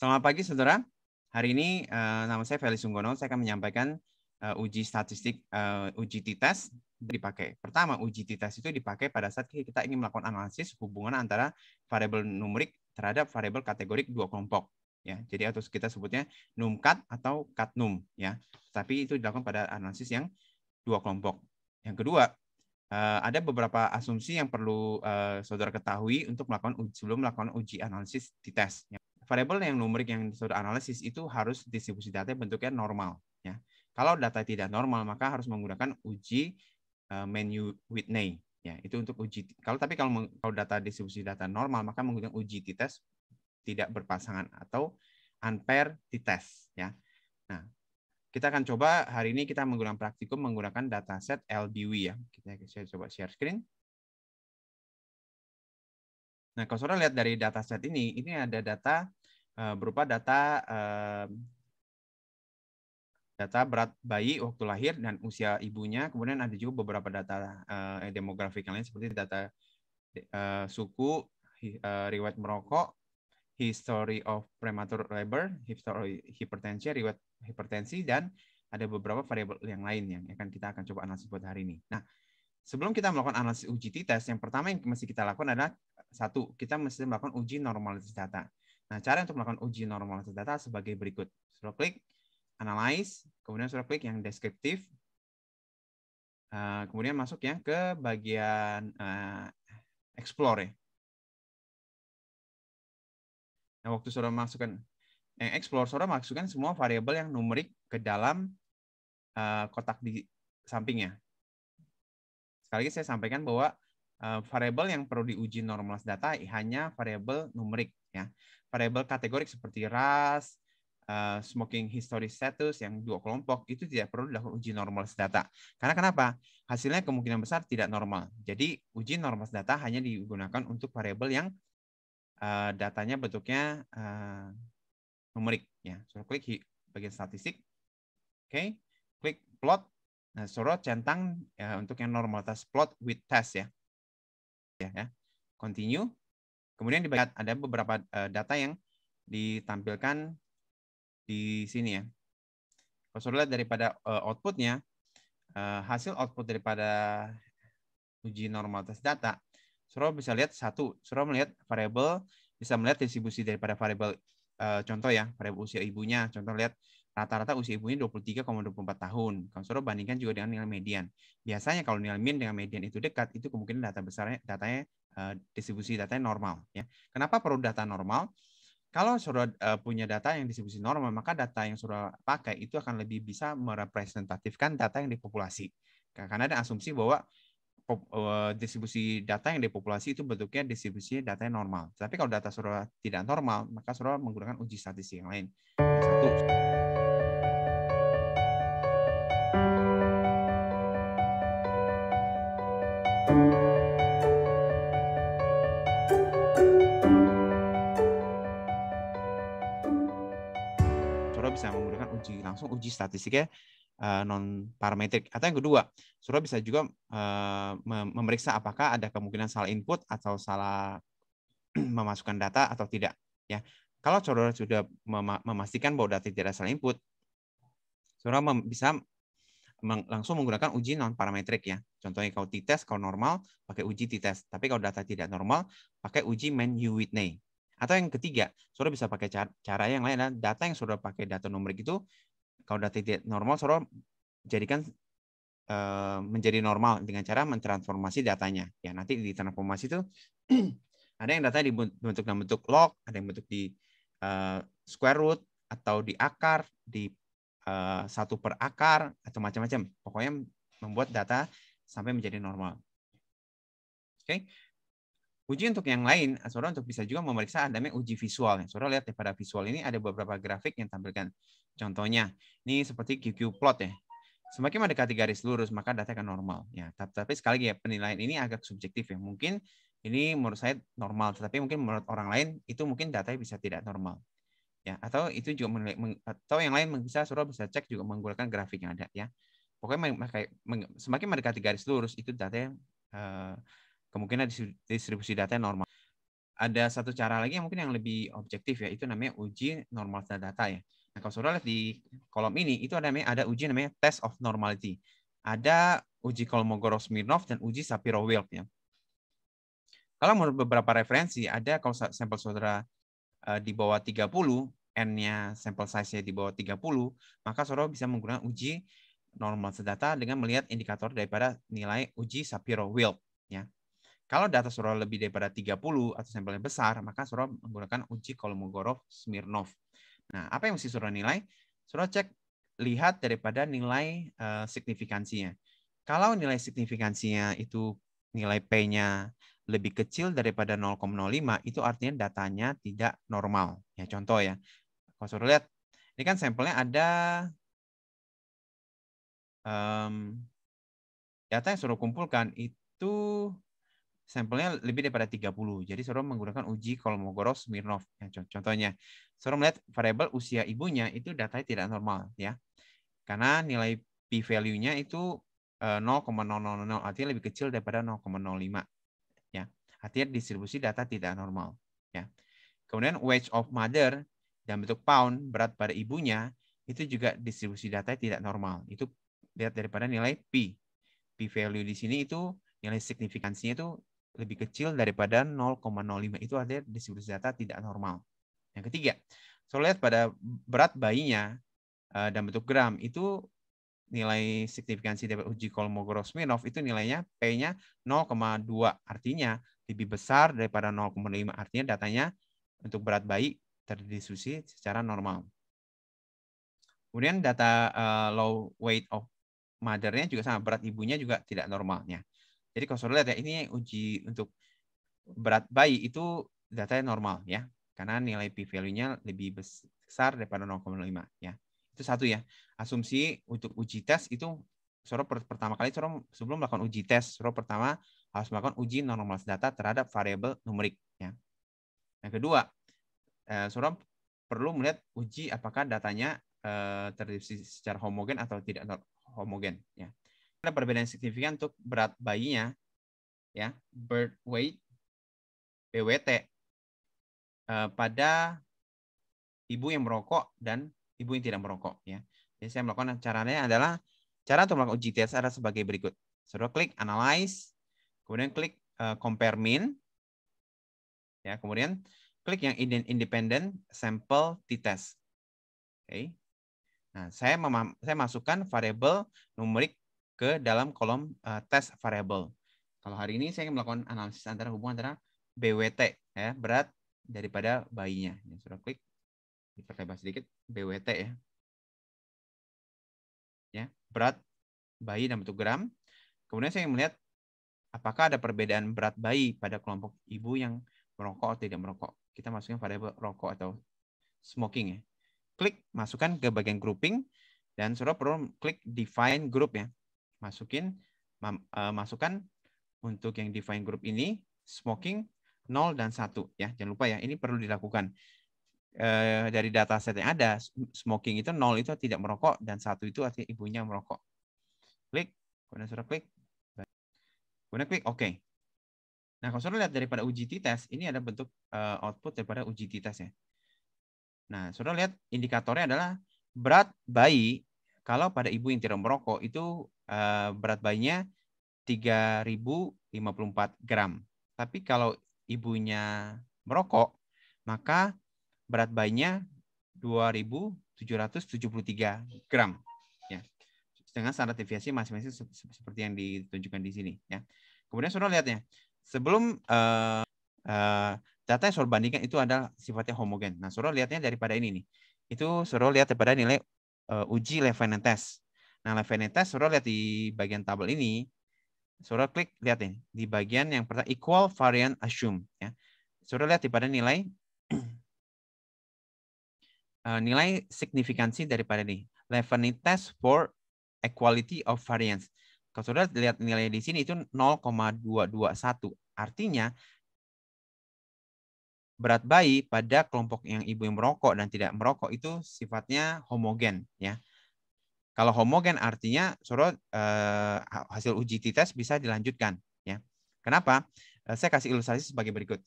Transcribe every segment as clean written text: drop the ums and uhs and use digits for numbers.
Selamat pagi, saudara. Hari ini nama saya Feli Sunggono. Saya akan menyampaikan uji statistik, uji t-test dipakai. Pertama, uji t-test itu dipakai pada saat kita ingin melakukan analisis hubungan antara variabel numerik terhadap variabel kategorik dua kelompok. Ya, jadi atau kita sebutnya numcat atau catnum. Ya, tapi itu dilakukan pada analisis yang dua kelompok. Yang kedua, ada beberapa asumsi yang perlu saudara ketahui untuk melakukan sebelum melakukan uji analisis t-test. Ya. Variabel yang numerik yang saudara analisis itu harus distribusi data bentuknya normal. Ya. Kalau data tidak normal, maka harus menggunakan uji Mann-Whitney. Ya, itu untuk uji. Kalau data distribusi data normal, maka menggunakan uji t-test tidak berpasangan atau unpaired t-test. Ya. Nah, kita akan coba hari ini kita menggunakan praktikum menggunakan dataset LBW ya. Saya coba share screen. Nah, kalau saudara lihat dari dataset ini ada data berupa data berat bayi waktu lahir dan usia ibunya. Kemudian ada juga beberapa data demografik yang lain seperti data suku, riwayat merokok, history of premature labor, history hipertensi, riwayat hipertensi, dan ada beberapa variabel yang lain yang kita akan coba analisis buat hari ini. Nah, sebelum kita melakukan analisis uji t-test, yang pertama yang mesti kita lakukan adalah satu, kita mesti melakukan uji normalitas data. Nah, cara untuk melakukan uji normalitas data sebagai berikut. Saudara klik analyze, kemudian saudara klik yang deskriptif, kemudian masuk yang ke bagian explore ya. Nah, waktu saudara masukkan yang explore, saudara masukkan semua variabel yang numerik ke dalam kotak di sampingnya. Sekali lagi saya sampaikan bahwa variabel yang perlu diuji normalitas data hanya variabel numerik ya. Variabel kategorik seperti ras, smoking history status yang dua kelompok itu tidak perlu dilakukan uji normalitas data. Karena kenapa? Hasilnya kemungkinan besar tidak normal. Jadi uji normalitas data hanya digunakan untuk variabel yang datanya bentuknya numerik ya. So klik bagian statistik. Oke, klik plot. Nah, saudara centang ya, untuk yang normalitas plot with test ya. Ya. Continue. Kemudian di bagian ada beberapa data yang ditampilkan di sini ya. Kalau saudara lihat daripada outputnya, hasil output daripada uji normalitas data, saudara bisa lihat satu, saudara melihat variabel, bisa melihat distribusi daripada variabel contoh ya, variabel usia ibunya. Contoh lihat rata-rata usia ibunya 23,24 tahun. Kalau saudara bandingkan juga dengan nilai median. Biasanya kalau nilai min dengan median itu dekat, itu kemungkinan datanya distribusi datanya normal ya. Kenapa perlu data normal? Kalau saudara punya data yang distribusi normal, maka data yang saudara pakai itu akan lebih bisa merepresentatifkan data yang di populasi. Karena ada asumsi bahwa distribusi data yang di populasi itu bentuknya distribusi data yang normal. Tapi kalau data saudara tidak normal, maka saudara menggunakan uji statistik yang lain. Yang satu, saudara bisa menggunakan uji statistiknya non parametrik. Atau yang kedua, saudara bisa juga memeriksa apakah ada kemungkinan salah input atau salah memasukkan data atau tidak. Ya, kalau saudara sudah memastikan bahwa data tidak salah input, saudara bisa langsung menggunakan uji non parametrik ya. Contohnya kalau t-test kalau normal pakai uji t-test, tapi kalau data tidak normal pakai uji Mann-Whitney. Atau yang ketiga, saudara bisa pakai cara yang lain, adalah data yang saudara pakai data numerik itu kalau data tidak normal, saudara jadikan menjadi normal dengan cara mentransformasi datanya. Ya, nanti di transformasi itu ada yang data dibentuk dalam bentuk log, ada yang bentuk di square root atau di akar, di 1 per akar atau macam-macam. Pokoknya membuat data sampai menjadi normal. Oke. Uji untuk yang lain, saudara untuk bisa juga memeriksa adanya uji visual. Saudara lihat pada visual ini ada beberapa grafik yang tampilkan. Contohnya, ini seperti QQ plot ya. Semakin mendekati garis lurus, maka data akan normal. Ya, tapi sekali lagi ya, penilaian ini agak subjektif ya. Mungkin ini menurut saya normal, tetapi mungkin menurut orang lain itu mungkin datanya bisa tidak normal. Ya, atau itu juga atau yang lain bisa saudara bisa cek juga menggunakan grafik yang ada ya. Pokoknya semakin mendekati garis lurus itu datanya kemungkinan distribusi data normal. ada satu cara lagi yang mungkin yang lebih objektif ya, itu namanya uji normal data ya. Nah, kalau saudara lihat di kolom ini, itu ada uji namanya test of normality. Ada uji Kolmogorov-Smirnov dan uji Shapiro-Wilk ya. Kalau menurut beberapa referensi, ada kalau sampel saudara di bawah 30, N-nya sampel size-nya di bawah 30, maka saudara bisa menggunakan uji normal data dengan melihat indikator daripada nilai uji Shapiro-Wilk ya. Kalau data saudara lebih daripada 30 atau sampelnya besar, maka saudara menggunakan uji Kolmogorov-Smirnov. Nah, apa yang mesti saudara nilai? Saudara cek, lihat daripada nilai signifikansinya. Kalau nilai signifikansinya itu nilai P-nya lebih kecil daripada 0,05, itu artinya datanya tidak normal. Ya, contoh ya. Kalau saudara lihat, ini kan sampelnya ada data yang saudara kumpulkan itu sampelnya lebih daripada 30. Jadi saudara menggunakan uji Kolmogorov-Smirnov. Ya, contohnya, saudara melihat variabel usia ibunya itu datanya tidak normal ya. Karena nilai p-value-nya itu 0,000, artinya lebih kecil daripada 0,05 ya. Artinya distribusi data tidak normal ya. Kemudian weight of mother dalam bentuk pound, berat pada ibunya, itu juga distribusi data tidak normal. Itu lihat daripada nilai p. P-value di sini itu nilai signifikansinya itu lebih kecil daripada 0,05. Itu artinya distribusi data tidak normal. Yang ketiga, so lihat pada berat bayinya dalam bentuk gram, itu nilai signifikansi dari uji Kolmogorov-Smirnov itu nilainya P-nya 0,2. Artinya lebih besar daripada 0,5. Artinya datanya untuk berat bayi terdistribusi secara normal. Kemudian data low weight of mother-nya juga sama, berat ibunya juga tidak normalnya. Jadi kalau saudara lihat ya, ini uji untuk berat bayi itu datanya normal ya, karena nilai p-value-nya lebih besar daripada 0,5 ya. Itu satu ya. Asumsi untuk uji tes itu saudara pertama kali saudara sebelum melakukan uji tes, saudara pertama harus melakukan uji normalisasi data terhadap variabel numerik ya. Yang kedua, saudara perlu melihat uji apakah datanya terdistribusi secara homogen atau tidak homogen ya. Ada perbedaan signifikan untuk berat bayinya ya, birth weight BWT pada ibu yang merokok dan ibu yang tidak merokok ya. Jadi saya melakukan caranya adalah cara untuk melakukan uji tes ada sebagai berikut. Saudara klik analyze, kemudian klik compare mean ya, kemudian klik yang independent sample t-test. Oke. Nah, saya masukkan variabel numerik ke dalam kolom test variable. Kalau hari ini saya melakukan analisis antara hubungan antara BWT ya, berat daripada bayinya. Ya, sudah klik, diperlebar sedikit BWT ya. Ya, berat bayi dalam bentuk gram. Kemudian saya melihat apakah ada perbedaan berat bayi pada kelompok ibu yang merokok atau tidak merokok. Kita masukkan variabel rokok atau smoking ya. Klik masukkan ke bagian grouping dan saudara perlu klik define group ya. Masukkan untuk yang define group ini smoking 0 dan 1 ya. Jangan lupa ya, ini perlu dilakukan. Dari dataset yang ada, smoking itu 0 itu tidak merokok dan 1 itu artinya ibunya merokok. Klik, kemudian saudara klik. Kemudian klik OK. Nah, kalau saudara lihat daripada uji t-test, ini ada bentuk output daripada uji t-test ya. Nah, saudara lihat indikatornya adalah berat bayi kalau pada ibu yang tidak merokok itu berat bayinya 3.054 gram. Tapi kalau ibunya merokok, maka berat bayinya 2.773 gram. Ya. Dengan standar deviasi masing-masing seperti yang ditunjukkan di sini. Ya. Kemudian saudara lihatnya, sebelum data yang saudara bandingkan itu adalah sifatnya homogen. Nah, saudara lihatnya daripada ini nih. Itu saudara lihat daripada nilai uji Levene test. Nah, Levene test saudara lihat di bagian tabel ini. Saudara klik, lihat nih di bagian yang pertama equal variant assume ya. Saudara lihat daripada nilai nilai signifikansi daripada ini. Levene test for equality of variance. Kalau saudara lihat nilai di sini itu 0,221. Artinya berat bayi pada kelompok yang ibu yang merokok dan tidak merokok itu sifatnya homogen ya. Kalau homogen artinya saudara hasil uji t-test bisa dilanjutkan ya. Kenapa? Saya kasih ilustrasi sebagai berikut.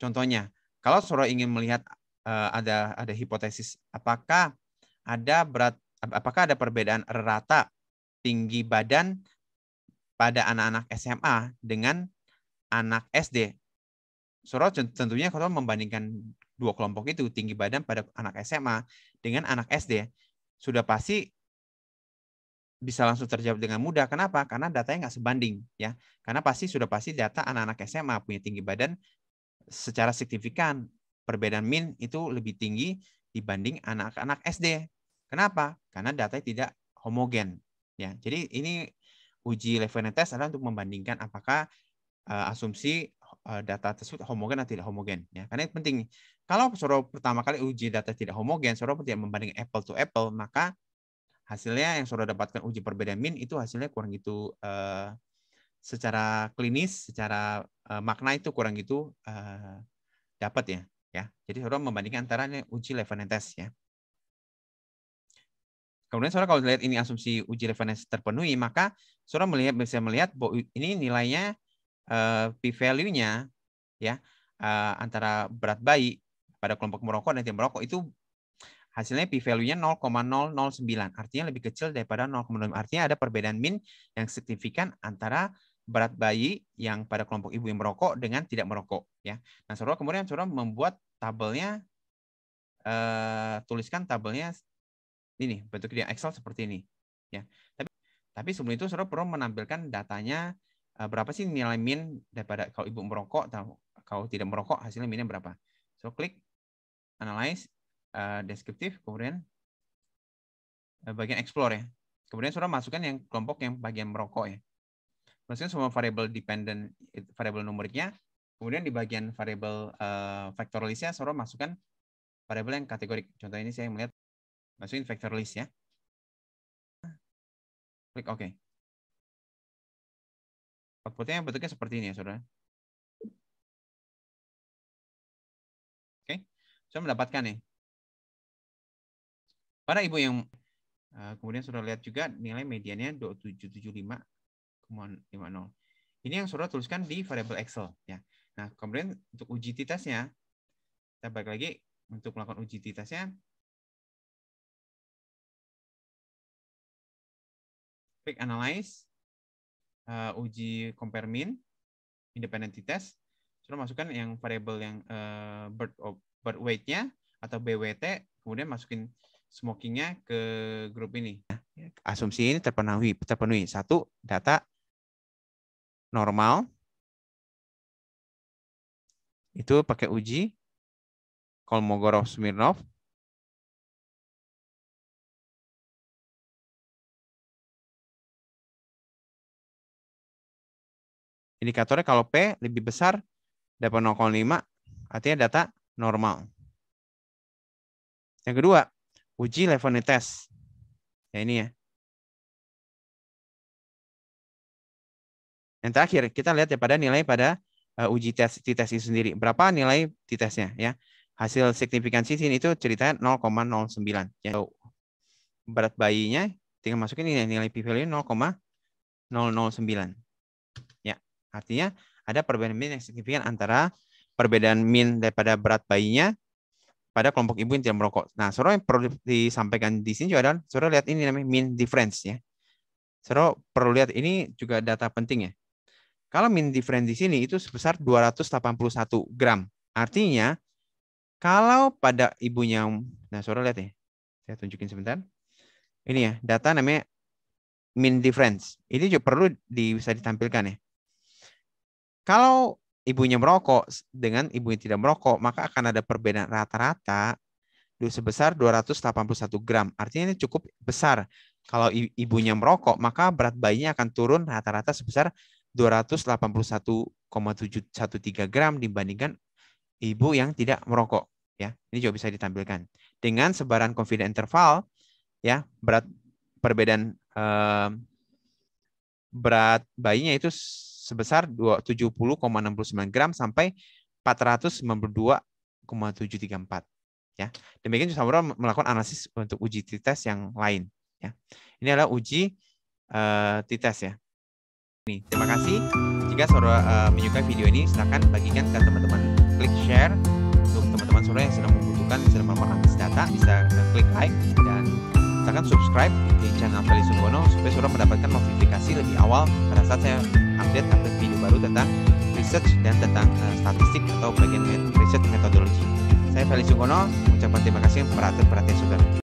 Contohnya, kalau saudara ingin melihat ada hipotesis apakah ada perbedaan rata tinggi badan pada anak-anak SMA dengan anak SD. Saudara tentunya kalau membandingkan dua kelompok itu, tinggi badan pada anak SMA dengan anak SD, sudah pasti bisa langsung terjawab dengan mudah. Kenapa? Karena datanya nggak sebanding, ya. Karena sudah pasti data anak-anak SMA punya tinggi badan secara signifikan, perbedaan min itu lebih tinggi dibanding anak-anak SD. Kenapa? Karena datanya tidak homogen, ya. Jadi ini uji level test adalah untuk membandingkan apakah asumsi data tersebut homogen atau tidak homogen, ya. Karena itu penting. Kalau saudara pertama kali uji data tidak homogen, saudara tidak membandingkan apple to apple, maka hasilnya yang saudara dapatkan uji perbedaan min itu hasilnya kurang gitu secara klinis, secara makna itu kurang gitu dapat, ya. Ya. Jadi saudara membandingkan antara uji level test, ya. Kemudian saudara kalau lihat ini asumsi uji level test terpenuhi, maka saudara bisa melihat bahwa ini nilainya p-value-nya, ya, antara berat bayi pada kelompok merokok dan tidak merokok itu hasilnya p-value-nya 0,009. Artinya lebih kecil daripada 0,05. Artinya ada perbedaan min yang signifikan antara berat bayi yang pada kelompok ibu yang merokok dengan tidak merokok, ya. Nah, saudara kemudian saudara membuat tabelnya, tuliskan tabelnya ini, bentuk di Excel seperti ini, ya. Tapi sebelum itu saudara perlu menampilkan datanya. Berapa sih nilai min daripada kalau ibu merokok atau kalau tidak merokok hasilnya minnya berapa. So klik analyze, deskriptif, kemudian bagian explore, ya. Kemudian saudara masukkan yang kelompok yang bagian merokok, ya. Masukkan semua variabel dependent, variabel numeriknya. Kemudian di bagian variabel factor list-nya saudara masukkan variabel yang kategorik. Contoh ini saya melihat masukin factor list, ya. Klik OK. Outputnya bentuknya seperti ini, ya, saudara. Oke, saya mendapatkan nih. Pada ibu yang kemudian saudara lihat juga nilai mediannya 2775,50. Ini yang saudara tuliskan di variabel Excel, ya. Nah, kemudian untuk uji t-testnya, kita balik lagi untuk melakukan uji t-testnya. Klik analyze, uji compare min, independent t-test. Saudara masukkan yang variabel yang birth weight-nya atau BWT, kemudian masukin smokingnya ke grup ini. Asumsi ini terpenuhi. Satu, data normal. Itu pakai uji Kolmogorov-Smirnov. Indikatornya kalau P lebih besar dapat 0,5, artinya data normal. Yang kedua, uji level test. Ya ini, ya. Yang terakhir, kita lihat ya pada nilai pada uji t-test itu sendiri. Berapa nilai t-testnya, ya. Hasil signifikansi sini itu ceritanya 0,09. Ya. Berat bayinya tinggal masukin ini nilai p-value 0,009. Ya, artinya ada perbedaan min yang signifikan antara perbedaan min daripada berat bayinya pada kelompok ibu yang tidak merokok. Nah, saudara yang perlu disampaikan di sini juga adalah saudara lihat ini namanya mean difference, ya. Saudara perlu lihat ini juga data penting, ya. Kalau mean difference di sini itu sebesar 281 gram. Artinya kalau pada ibunya, nah saudara lihat, ya. Saya tunjukin sebentar. Ini, ya, data namanya mean difference. Ini juga perlu bisa ditampilkan, ya. Kalau ibunya merokok dengan ibu yang tidak merokok, maka akan ada perbedaan rata-rata sebesar 281 gram. Artinya ini cukup besar. Kalau ibunya merokok, maka berat bayinya akan turun rata-rata sebesar 281,713 gram dibandingkan ibu yang tidak merokok. Ya, ini juga bisa ditampilkan. Dengan sebaran confidence interval, ya, perbedaan berat bayinya itu sebesar 70,69 gram sampai 492,734. Ya, demikian juga saudara melakukan analisis untuk uji t-test yang lain. Ya, ini adalah uji t-test, ya. Terima kasih. Jika saudara menyukai video ini, silakan bagikan ke teman-teman klik share untuk teman-teman Sora yang sedang membutuhkan, yang sedang menganalisis data, bisa klik like dan tekan subscribe di channel Feli Sunggono supaya Sora mendapatkan notifikasi lebih awal pada saat saya update video baru tentang research dan tentang statistik atau bagian research metodologi. Saya Feli Sunggono mengucapkan terima kasih perhatian saudara.